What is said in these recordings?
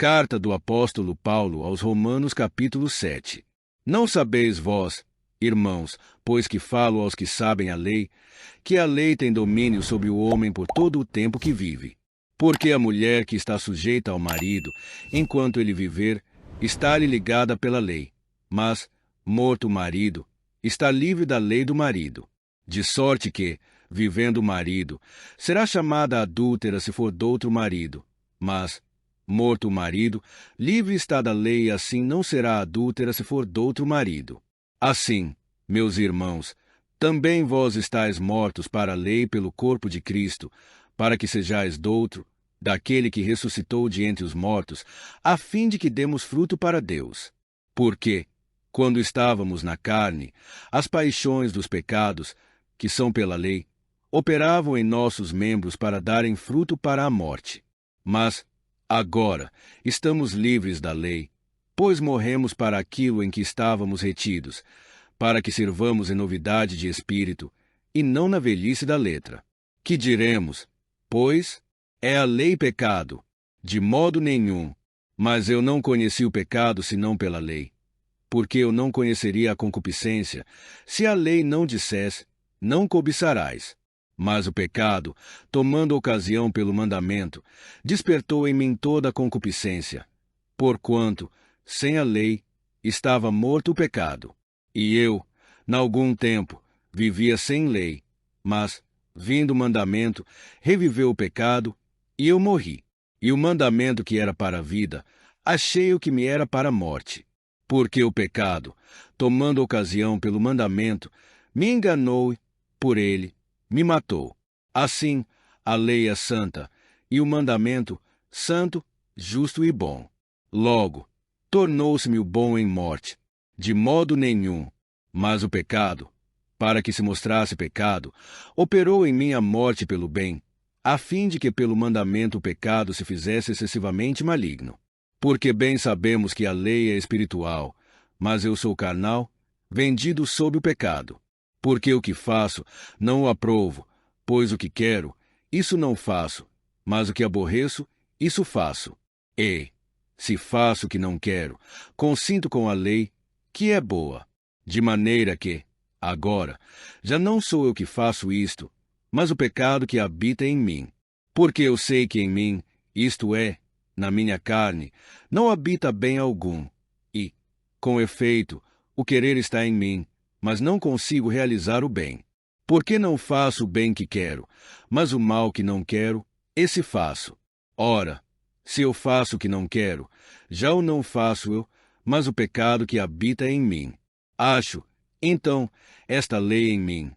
Carta do apóstolo Paulo aos Romanos capítulo 7. Não sabeis vós, irmãos, pois que falo aos que sabem a lei, que a lei tem domínio sobre o homem por todo o tempo que vive. Porque a mulher que está sujeita ao marido, enquanto ele viver, está-lhe ligada pela lei. Mas, morto o marido, está livre da lei do marido. De sorte que, vivendo o marido, será chamada adúltera se for doutro marido. Mas, morto o marido, livre está da lei e assim não será adúltera se for doutro marido. Assim, meus irmãos, também vós estáis mortos para a lei pelo corpo de Cristo, para que sejais doutro, daquele que ressuscitou de entre os mortos, a fim de que demos fruto para Deus. Porque, quando estávamos na carne, as paixões dos pecados, que são pela lei, operavam em nossos membros para darem fruto para a morte. Mas, agora, estamos livres da lei, pois morremos para aquilo em que estávamos retidos, para que sirvamos em novidade de espírito, e não na velhice da letra. Que diremos? Pois, é a lei pecado? De modo nenhum. Mas eu não conheci o pecado senão pela lei. Porque eu não conheceria a concupiscência, se a lei não dissesse, não cobiçarás. Mas o pecado, tomando ocasião pelo mandamento, despertou em mim toda a concupiscência. Porquanto, sem a lei, estava morto o pecado. E eu, n'algum tempo, vivia sem lei. Mas, vindo o mandamento, reviveu o pecado, e eu morri. E o mandamento que era para a vida, achei o que me era para a morte. Porque o pecado, tomando ocasião pelo mandamento, me enganou, por ele, me matou. Assim, a lei é santa, e o mandamento, santo, justo e bom. Logo, tornou-se-me o bom em morte. De modo nenhum. Mas o pecado, para que se mostrasse pecado, operou em mim a morte pelo bem, a fim de que pelo mandamento o pecado se fizesse excessivamente maligno. Porque bem sabemos que a lei é espiritual, mas eu sou carnal, vendido sob o pecado. Porque o que faço, não o aprovo, pois o que quero, isso não faço, mas o que aborreço, isso faço. E, se faço o que não quero, consinto com a lei, que é boa. De maneira que, agora, já não sou eu que faço isto, mas o pecado que habita em mim. Porque eu sei que em mim, isto é, na minha carne, não habita bem algum. E, com efeito, o querer está em mim, mas não consigo realizar o bem. Porque não faço o bem que quero, mas o mal que não quero, esse faço. Ora, se eu faço o que não quero, já o não faço eu, mas o pecado que habita em mim. Acho, então, esta lei em mim,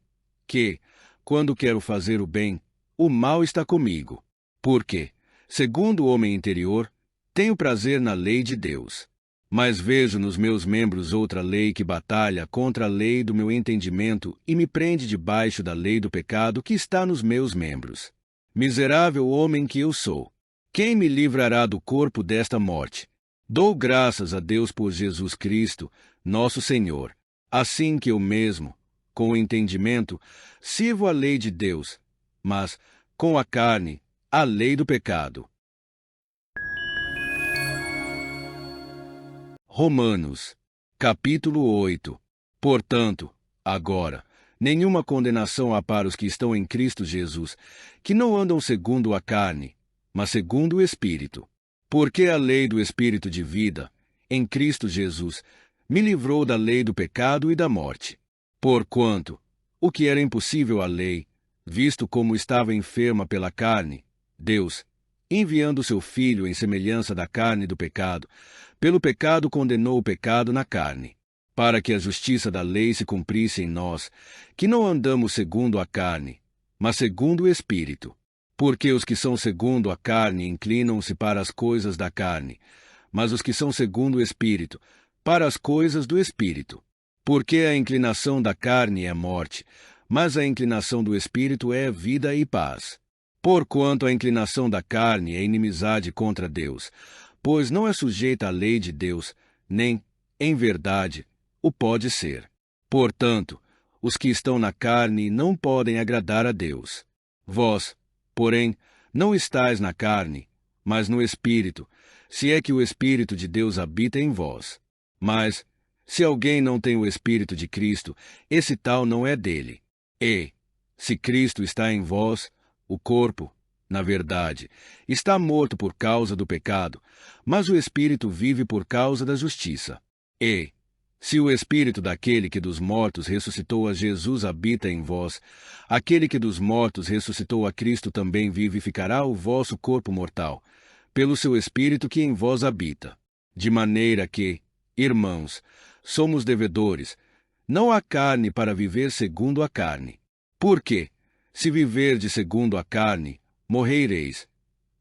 que, quando quero fazer o bem, o mal está comigo. Porque, segundo o homem interior, tenho prazer na lei de Deus. Mas vejo nos meus membros outra lei que batalha contra a lei do meu entendimento e me prende debaixo da lei do pecado que está nos meus membros. Miserável homem que eu sou! Quem me livrará do corpo desta morte? Dou graças a Deus por Jesus Cristo, nosso Senhor. Assim que eu mesmo, com o entendimento, sirvo a lei de Deus, mas, com a carne, a lei do pecado. Romanos, capítulo 8. Portanto, agora, nenhuma condenação há para os que estão em Cristo Jesus, que não andam segundo a carne, mas segundo o Espírito. Porque a lei do Espírito de vida, em Cristo Jesus, me livrou da lei do pecado e da morte. Porquanto, o que era impossível à lei, visto como estava enferma pela carne, Deus, enviando seu Filho em semelhança da carne do pecado, pelo pecado condenou o pecado na carne, para que a justiça da lei se cumprisse em nós, que não andamos segundo a carne, mas segundo o Espírito. Porque os que são segundo a carne inclinam-se para as coisas da carne, mas os que são segundo o Espírito, para as coisas do Espírito. Porque a inclinação da carne é morte, mas a inclinação do Espírito é vida e paz. Porquanto a inclinação da carne é inimizade contra Deus, pois não é sujeita à lei de Deus, nem, em verdade, o pode ser. Portanto, os que estão na carne não podem agradar a Deus. Vós, porém, não estáis na carne, mas no Espírito, se é que o Espírito de Deus habita em vós. Mas, se alguém não tem o Espírito de Cristo, esse tal não é dele. E, se Cristo está em vós, o corpo, na verdade, está morto por causa do pecado, mas o Espírito vive por causa da justiça. E, se o Espírito daquele que dos mortos ressuscitou a Jesus habita em vós, aquele que dos mortos ressuscitou a Cristo também vivificará o vosso corpo mortal, pelo seu Espírito que em vós habita. De maneira que, irmãos, somos devedores, não à carne para viver segundo a carne. Porque, se viverdes segundo a carne, morrereis.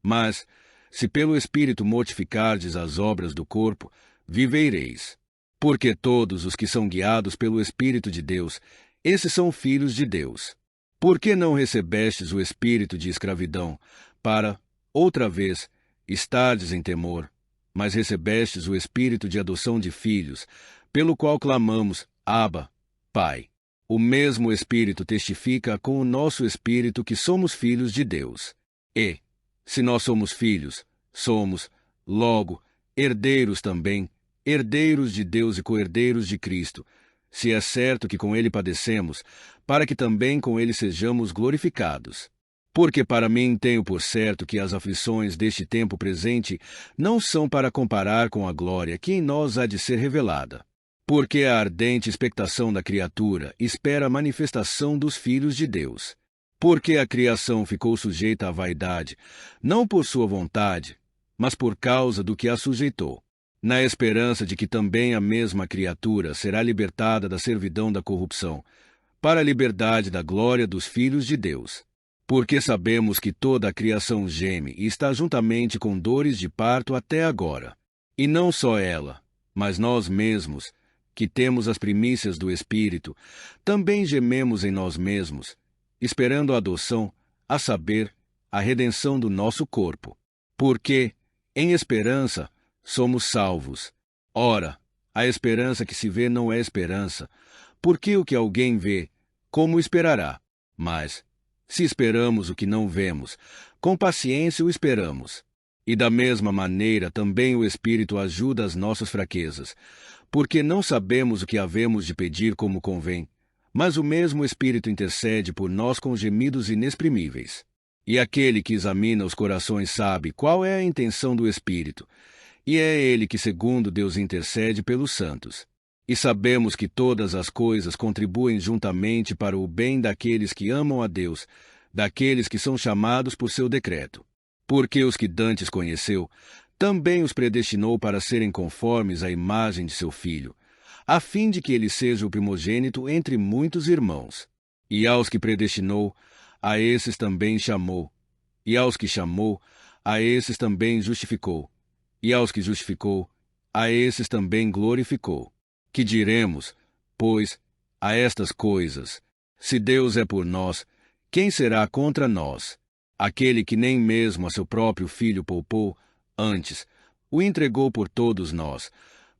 Mas, se pelo Espírito mortificardes as obras do corpo, vivereis. Porque todos os que são guiados pelo Espírito de Deus, esses são filhos de Deus. Por que não recebestes o espírito de escravidão, para, outra vez, estardes em temor, mas recebestes o espírito de adoção de filhos, pelo qual clamamos, Abba, Pai. O mesmo Espírito testifica com o nosso espírito que somos filhos de Deus. E, se nós somos filhos, somos, logo, herdeiros também, herdeiros de Deus e co-herdeiros de Cristo, se é certo que com ele padecemos, para que também com ele sejamos glorificados. Porque para mim tenho por certo que as aflições deste tempo presente não são para comparar com a glória que em nós há de ser revelada. Porque a ardente expectação da criatura espera a manifestação dos filhos de Deus. Porque a criação ficou sujeita à vaidade, não por sua vontade, mas por causa do que a sujeitou, na esperança de que também a mesma criatura será libertada da servidão da corrupção, para a liberdade da glória dos filhos de Deus. Porque sabemos que toda a criação geme e está juntamente com dores de parto até agora. E não só ela, mas nós mesmos, que temos as primícias do Espírito, também gememos em nós mesmos, esperando a adoção, a saber, a redenção do nosso corpo. Porque, em esperança, somos salvos. Ora, a esperança que se vê não é esperança, porque o que alguém vê, como esperará? Mas, se esperamos o que não vemos, com paciência o esperamos. E da mesma maneira também o Espírito ajuda as nossas fraquezas, porque não sabemos o que havemos de pedir como convém, mas o mesmo Espírito intercede por nós com gemidos inexprimíveis. E aquele que examina os corações sabe qual é a intenção do Espírito, e é ele que, segundo Deus, intercede pelos santos. E sabemos que todas as coisas contribuem juntamente para o bem daqueles que amam a Deus, daqueles que são chamados por seu decreto. Porque os que dantes conheceu, também os predestinou para serem conformes à imagem de seu Filho, a fim de que ele seja o primogênito entre muitos irmãos. E aos que predestinou, a esses também chamou. E aos que chamou, a esses também justificou. E aos que justificou, a esses também glorificou. Que diremos, pois, a estas coisas? Se Deus é por nós, quem será contra nós? Aquele que nem mesmo a seu próprio Filho poupou, antes, o entregou por todos nós,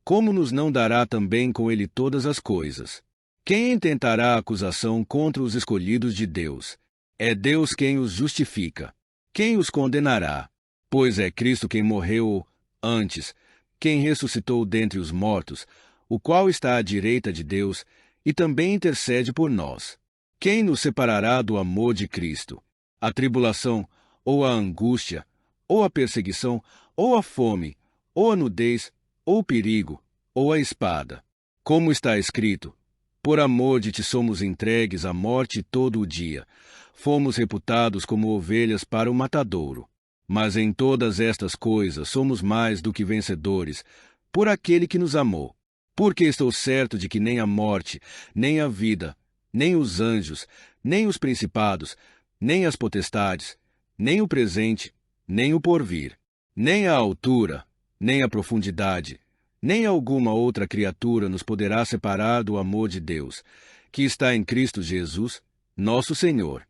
como nos não dará também com ele todas as coisas? Quem intentará acusação contra os escolhidos de Deus? É Deus quem os justifica. Quem os condenará? Pois é Cristo quem morreu antes, quem ressuscitou dentre os mortos, o qual está à direita de Deus, e também intercede por nós. Quem nos separará do amor de Cristo? A tribulação, ou a angústia, ou a perseguição, ou a fome, ou a nudez, ou o perigo, ou a espada. Como está escrito, por amor de ti somos entregues à morte todo o dia, fomos reputados como ovelhas para o matadouro. Mas em todas estas coisas somos mais do que vencedores, por aquele que nos amou. Porque estou certo de que nem a morte, nem a vida, nem os anjos, nem os principados, nem as potestades, nem o presente, nem o porvir, nem a altura, nem a profundidade, nem alguma outra criatura nos poderá separar do amor de Deus, que está em Cristo Jesus, nosso Senhor.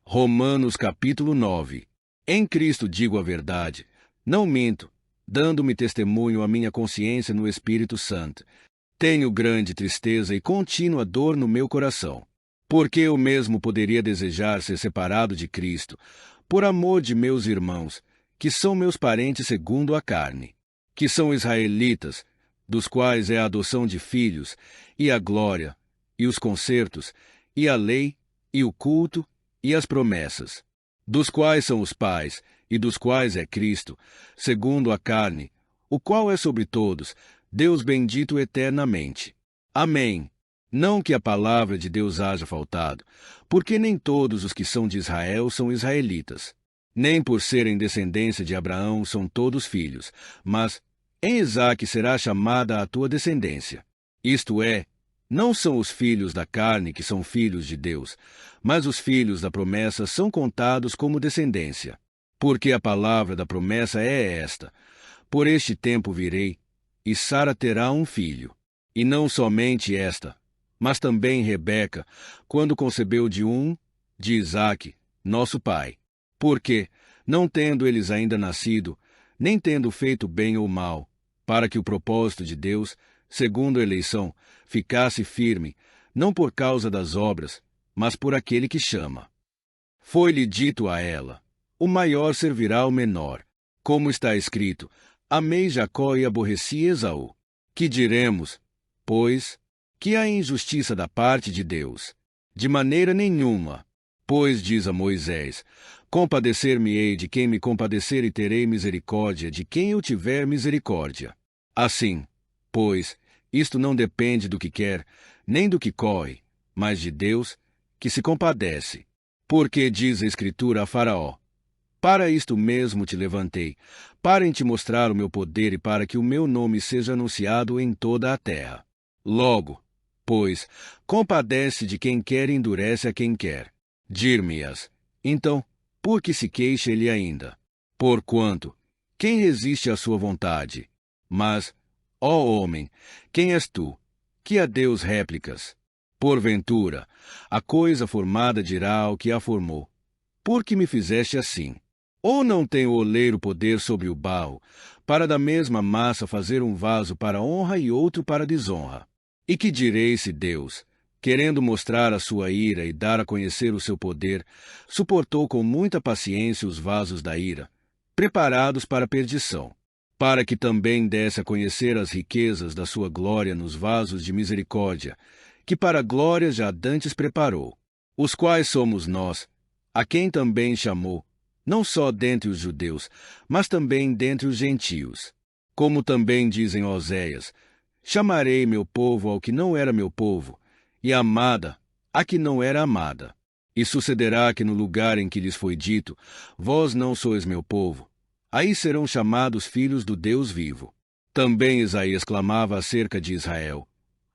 Romanos capítulo 9. Em Cristo digo a verdade, não minto, dando-me testemunho a minha consciência no Espírito Santo. Tenho grande tristeza e contínua dor no meu coração, porque eu mesmo poderia desejar ser separado de Cristo, por amor de meus irmãos, que são meus parentes segundo a carne, que são israelitas, dos quais é a adoção de filhos, e a glória, e os concertos, e a lei, e o culto, e as promessas, dos quais são os pais, e dos quais é Cristo, segundo a carne, o qual é sobre todos, Deus bendito eternamente. Amém. Não que a palavra de Deus haja faltado, porque nem todos os que são de Israel são israelitas, nem por serem descendência de Abraão são todos filhos, mas em Isaque será chamada a tua descendência. Isto é, não são os filhos da carne que são filhos de Deus, mas os filhos da promessa são contados como descendência. Porque a palavra da promessa é esta: por este tempo virei, e Sara terá um filho. E não somente esta, mas também Rebeca, quando concebeu de Isaque, nosso pai. Porque, não tendo eles ainda nascido, nem tendo feito bem ou mal, para que o propósito de Deus, segundo a eleição, ficasse firme, não por causa das obras, mas por aquele que chama. Foi-lhe dito a ela: o maior servirá ao menor, como está escrito: amei Jacó e aborreci Esaú. Que diremos, pois, que há injustiça da parte de Deus? De maneira nenhuma. Pois diz a Moisés: compadecer-me-ei de quem me compadecer e terei misericórdia de quem eu tiver misericórdia. Assim, pois, isto não depende do que quer, nem do que corre, mas de Deus, que se compadece. Porque diz a Escritura a Faraó: para isto mesmo te levantei, para em te mostrar o meu poder e para que o meu nome seja anunciado em toda a terra. Logo, pois, compadece de quem quer e endurece a quem quer. Dir-me-ás, então, por que se queixa ele ainda? Porquanto, quem resiste à sua vontade? Mas, ó homem, quem és tu, que a Deus réplicas? Porventura, a coisa formada dirá ao que a formou: por que me fizeste assim? Ou não tem o oleiro poder sobre o barro, para da mesma massa fazer um vaso para honra e outro para desonra? E que direi se Deus, querendo mostrar a sua ira e dar a conhecer o seu poder, suportou com muita paciência os vasos da ira, preparados para a perdição, para que também desse a conhecer as riquezas da sua glória nos vasos de misericórdia, que para a glória já dantes preparou, os quais somos nós, a quem também chamou, não só dentre os judeus, mas também dentre os gentios. Como também dizem Oséias: chamarei meu povo ao que não era meu povo, e amada a que não era amada. E sucederá que no lugar em que lhes foi dito: vós não sois meu povo, aí serão chamados filhos do Deus vivo. Também Isaías clamava acerca de Israel: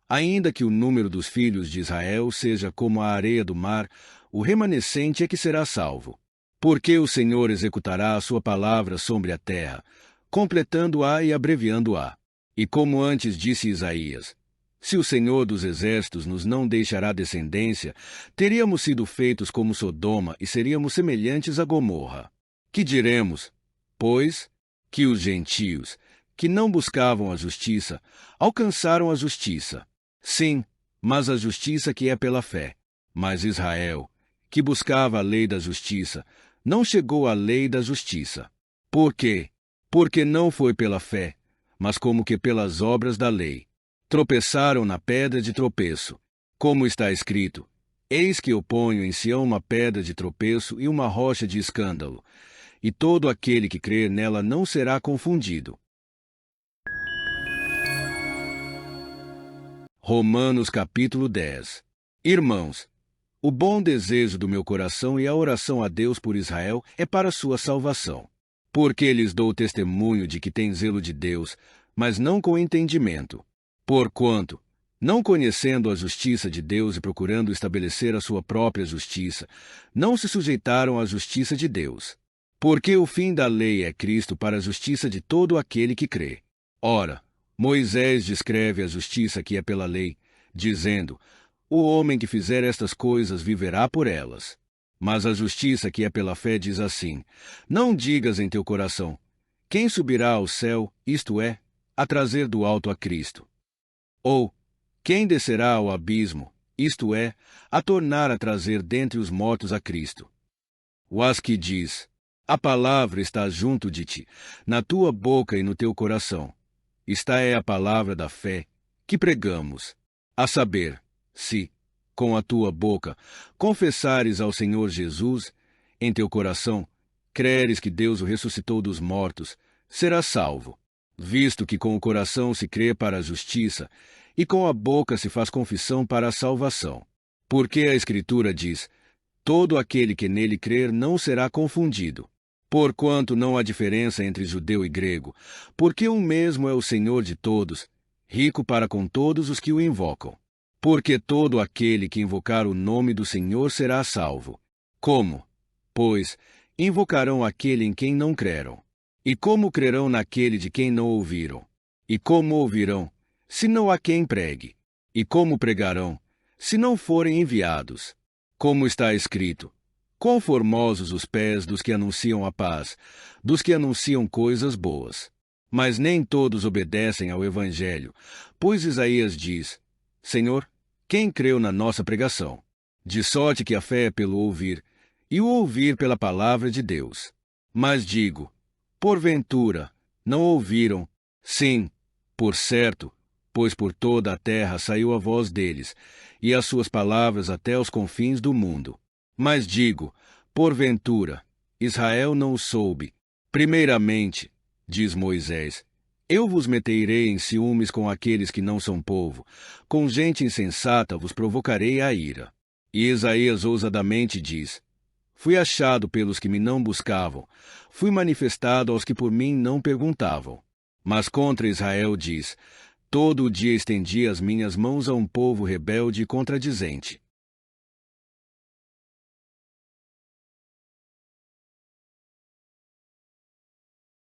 ainda que o número dos filhos de Israel seja como a areia do mar, o remanescente é que será salvo. Porque o Senhor executará a sua palavra sobre a terra, completando-a e abreviando-a. E como antes disse Isaías: se o Senhor dos exércitos nos não deixará descendência, teríamos sido feitos como Sodoma e seríamos semelhantes a Gomorra. Que diremos, pois, que os gentios, que não buscavam a justiça, alcançaram a justiça. Sim, mas a justiça que é pela fé. Mas Israel, que buscava a lei da justiça, não chegou à lei da justiça. Por quê? Porque não foi pela fé, mas como que pelas obras da lei. Tropeçaram na pedra de tropeço. Como está escrito: eis que eu ponho em Sião uma pedra de tropeço e uma rocha de escândalo, e todo aquele que crer nela não será confundido. Romanos capítulo 10. Irmãos, o bom desejo do meu coração e a oração a Deus por Israel é para sua salvação. Porque lhes dou testemunho de que têm zelo de Deus, mas não com entendimento. Porquanto, não conhecendo a justiça de Deus e procurando estabelecer a sua própria justiça, não se sujeitaram à justiça de Deus. Porque o fim da lei é Cristo para a justiça de todo aquele que crê. Ora, Moisés descreve a justiça que é pela lei, dizendo: o homem que fizer estas coisas viverá por elas. Mas a justiça que é pela fé diz assim: não digas em teu coração: quem subirá ao céu, isto é, a trazer do alto a Cristo? Ou, quem descerá ao abismo, isto é, a tornar a trazer dentre os mortos a Cristo? O as que diz: a palavra está junto de ti, na tua boca e no teu coração. Esta é a palavra da fé que pregamos, a saber, se, com a tua boca, confessares ao Senhor Jesus, em teu coração, creres que Deus o ressuscitou dos mortos, serás salvo. Visto que com o coração se crê para a justiça, e com a boca se faz confissão para a salvação. Porque a Escritura diz: todo aquele que nele crer não será confundido. Porquanto não há diferença entre judeu e grego, porque um mesmo é o Senhor de todos, rico para com todos os que o invocam. Porque todo aquele que invocar o nome do Senhor será salvo. Como, pois, invocarão aquele em quem não creram? E como crerão naquele de quem não ouviram? E como ouvirão, se não há quem pregue? E como pregarão, se não forem enviados? Como está escrito: quão formosos os pés dos que anunciam a paz, dos que anunciam coisas boas. Mas nem todos obedecem ao Evangelho, pois Isaías diz: Senhor, quem creu na nossa pregação? De sorte que a fé é pelo ouvir, e o ouvir pela palavra de Deus. Mas digo: porventura, não ouviram? Sim, por certo, pois por toda a terra saiu a voz deles, e as suas palavras até os confins do mundo. Mas digo: porventura, Israel não o soube. Primeiramente, diz Moisés, eu vos meterei em ciúmes com aqueles que não são povo, com gente insensata vos provocarei a ira. E Isaías ousadamente diz: fui achado pelos que me não buscavam, fui manifestado aos que por mim não perguntavam. Mas contra Israel diz: todo o dia estendi as minhas mãos a um povo rebelde e contradizente.